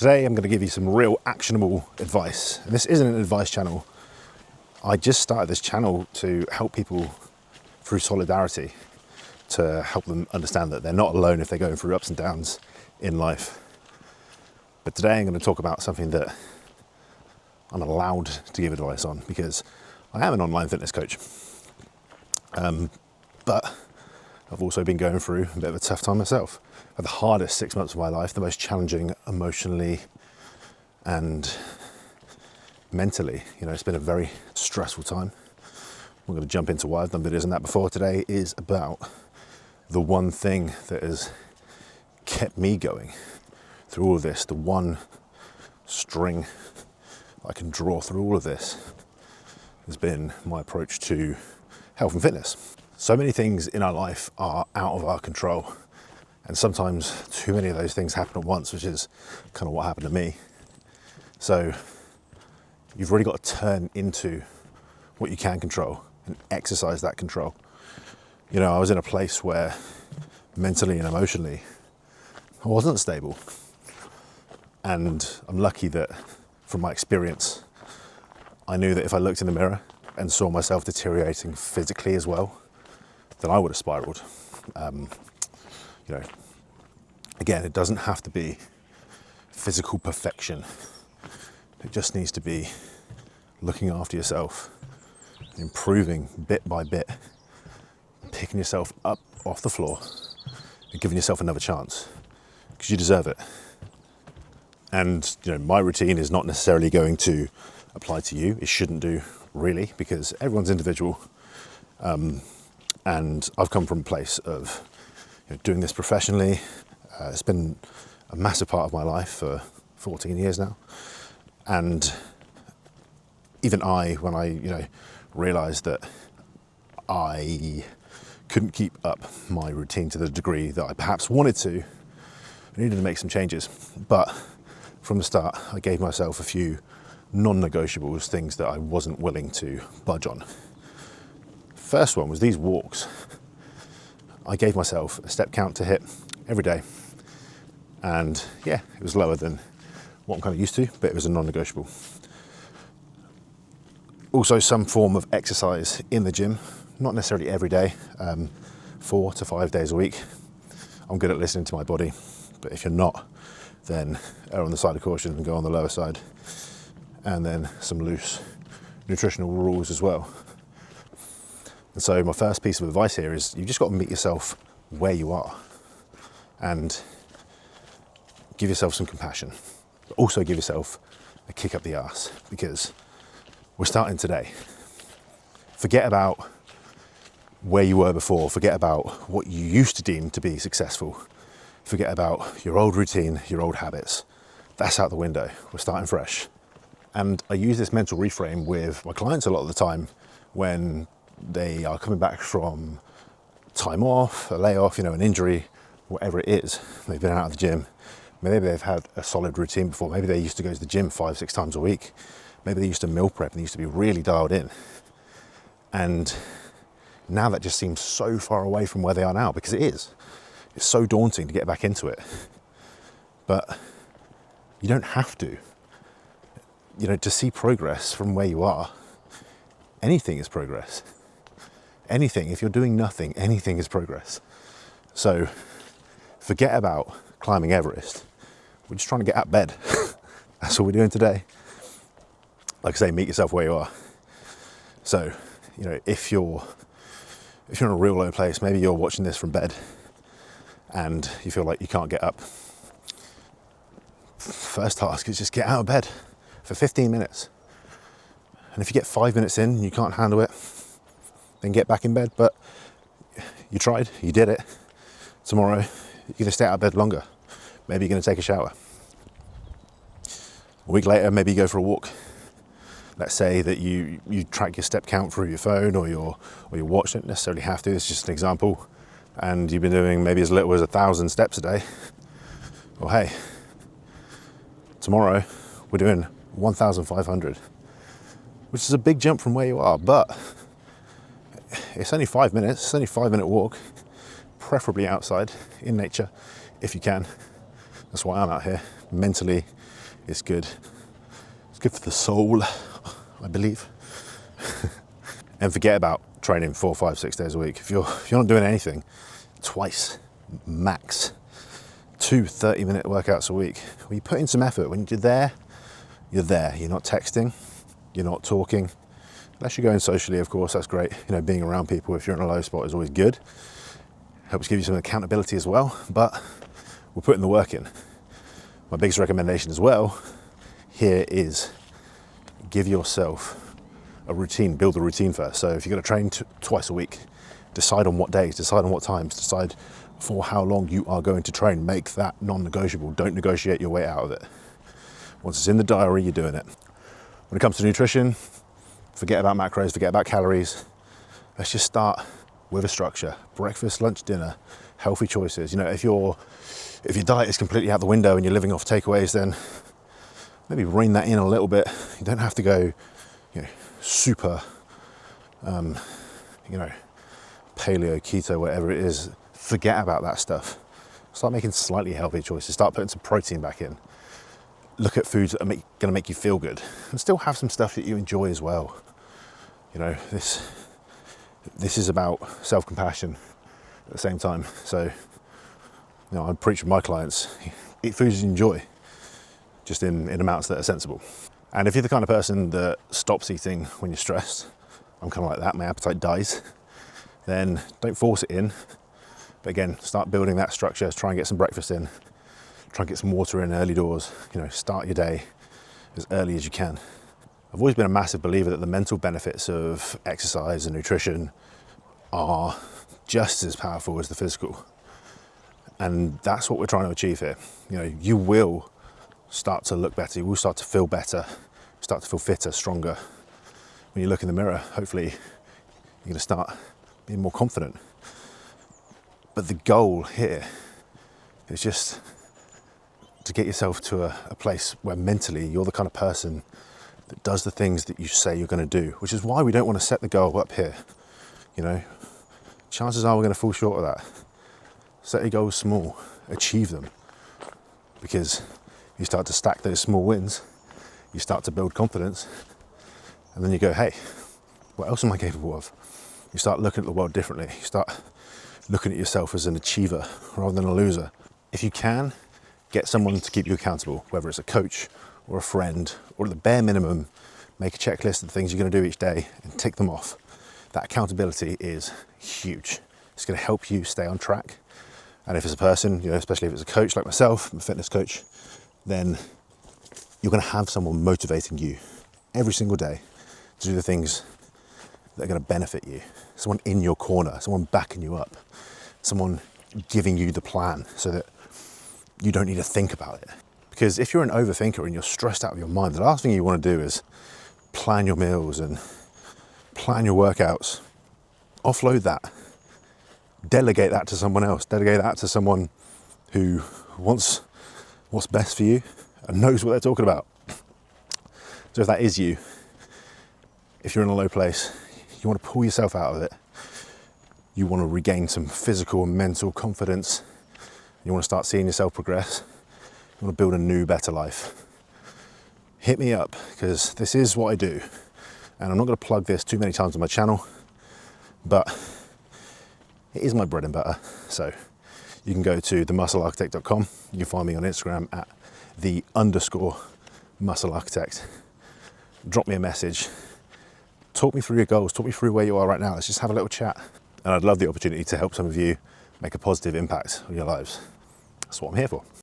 Today I'm going to give you some real actionable advice. And this isn't an advice channel. I just started this channel to help people through solidarity, to help them understand that they're not alone if they're going through ups and downs in life. But today I'm going to talk about something that I'm allowed to give advice on because I am an online fitness coach. But I've also been going through a bit of a tough time myself. I've had the hardest 6 months of my life, the most challenging emotionally and mentally. You know, it's been a very stressful time. We're going to jump into why I've done videos on that before. Today is about the one thing that has kept me going through all of this, the one string I can draw through all of this has been my approach to health and fitness. So many things in our life are out of our control, and sometimes too many of those things happen at once, which is kind of what happened to me. So you've really got to turn into what you can control and exercise that control. You know, I was in a place where mentally and emotionally I wasn't stable, and I'm lucky that from my experience I knew that if I looked in the mirror and saw myself deteriorating physically as well, then I would have spiraled. You know, again, it doesn't have to be physical perfection. It just needs to be looking after yourself, improving bit by bit, picking yourself up off the floor and giving yourself another chance, because you deserve it. And you know, my routine is not necessarily going to apply to you. It shouldn't do, really, because everyone's individual. And I've come from a place of doing this professionally. It's been a massive part of my life for 14 years now. And even when I realized that I couldn't keep up my routine to the degree that I perhaps wanted to, I needed to make some changes. But from the start, I gave myself a few non-negotiables, things that I wasn't willing to budge on. First one was these walks. I gave myself a step count to hit every day, and yeah, it was lower than what I'm kind of used to, but it was a non-negotiable. Also, some form of exercise in the gym, not necessarily every day, 4 to 5 days a week. I'm good at listening to my body, but if you're not, then err on the side of caution and go on the lower side. And then some loose nutritional rules as well. And so my first piece of advice here is you just got to meet yourself where you are and give yourself some compassion, but also give yourself a kick up the arse, because we're starting today. Forget about where you were before. Forget about what you used to deem to be successful. Forget about your old routine, your old habits. That's out the window. We're starting fresh. And I use this mental reframe with my clients a lot of the time when they are coming back from time off, a layoff, an injury, whatever it is. They've been out of the gym. Maybe they've had a solid routine before. Maybe they used to go to the gym 5-6 times a week. Maybe they used to meal prep and used to be really dialed in. And now that just seems so far away from where they are now, because it is. It's so daunting to get back into it. But you don't have to. To see progress from where you are, anything is progress. Anything, if you're doing nothing, anything is progress. So forget about climbing Everest. We're just trying to get out of bed. That's all we're doing today. Like I say, meet yourself where you are. So, if you're in a real low place, maybe you're watching this from bed and you feel like you can't get up. First task is just get out of bed for 15 minutes. And if you get 5 minutes in and you can't handle it, then get back in bed. But you tried, you did it. Tomorrow, you're going to stay out of bed longer. Maybe you're going to take a shower. A week later, maybe you go for a walk. Let's say that you track your step count through your phone or your watch. Don't necessarily have to, it's just an example. And you've been doing maybe as little as 1,000 steps a day. Well, hey, tomorrow we're doing 1,500, which is a big jump from where you are, but it's only 5 minutes. It's only a 5-minute walk, preferably outside in nature if you can. That's why I'm out here, mentally, it's good. It's good for the soul, I believe. And forget about training 4, 5, 6 days a week. If you're not doing anything, twice, max, 2 30-minute workouts a week. When you put in some effort, when you're there, you're there. You're not texting, you're not talking. Unless you're going socially, of course, that's great. You know, being around people if you're in a low spot is always good. Helps give you some accountability as well, but we're putting the work in. My biggest recommendation as well here is give yourself a routine, build a routine first. So if you're going to train twice a week, decide on what days, decide on what times, decide for how long you are going to train. Make that non-negotiable. Don't negotiate your way out of it. Once it's in the diary, you're doing it. When it comes to nutrition, forget about macros, forget about calories. Let's just start with a structure. Breakfast, lunch, dinner, healthy choices. You know, if your diet is completely out the window and you're living off takeaways, then maybe rein that in a little bit. You don't have to go, super, paleo, keto, whatever it is. Forget about that stuff. Start making slightly healthy choices. Start putting some protein back in. Look at foods that are going to make you feel good, and still have some stuff that you enjoy as well. You know, this is about self-compassion at the same time. So, I preach with my clients, eat foods you enjoy, just in amounts that are sensible. And if you're the kind of person that stops eating when you're stressed, I'm kind of like that, my appetite dies, then don't force it in. But again, start building that structure, try and get some breakfast in, try and get some water in early doors, start your day as early as you can. I've always been a massive believer that the mental benefits of exercise and nutrition are just as powerful as the physical. And that's what we're trying to achieve here. You will start to look better, you will start to feel better, start to feel fitter, stronger. When you look in the mirror, hopefully you're going to start being more confident. But the goal here is just to get yourself to a place where mentally you're the kind of person that does the things that you say you're going to do, which is why we don't want to set the goal up here. Chances are we're going to fall short of that. Set your goals small, achieve them, because you start to stack those small wins, you start to build confidence, and then you go, hey, what else am I capable of? You start looking at the world differently. You start looking at yourself as an achiever rather than a loser. If you can, get someone to keep you accountable, whether it's a coach or a friend, or at the bare minimum, make a checklist of the things you're going to do each day and tick them off. That accountability is huge. It's going to help you stay on track. And if it's a person, especially if it's a coach like myself, I'm a fitness coach, then you're going to have someone motivating you every single day to do the things that are going to benefit you. Someone in your corner, someone backing you up, someone giving you the plan so that you don't need to think about it. Because if you're an overthinker and you're stressed out of your mind, the last thing you want to do is plan your meals and plan your workouts. Offload that. Delegate that to someone else. Delegate that to someone who wants what's best for you and knows what they're talking about. So if that is you, if you're in a low place, you want to pull yourself out of it, you want to regain some physical and mental confidence, you want to start seeing yourself progress, you want to build a new, better life, hit me up, because this is what I do. And I'm not going to plug this too many times on my channel, but it is my bread and butter. So you can go to themusclearchitect.com. You can find me on Instagram at _musclearchitect. Drop me a message. Talk me through your goals. Talk me through where you are right now. Let's just have a little chat. And I'd love the opportunity to help some of you make a positive impact on your lives. That's what I'm here for.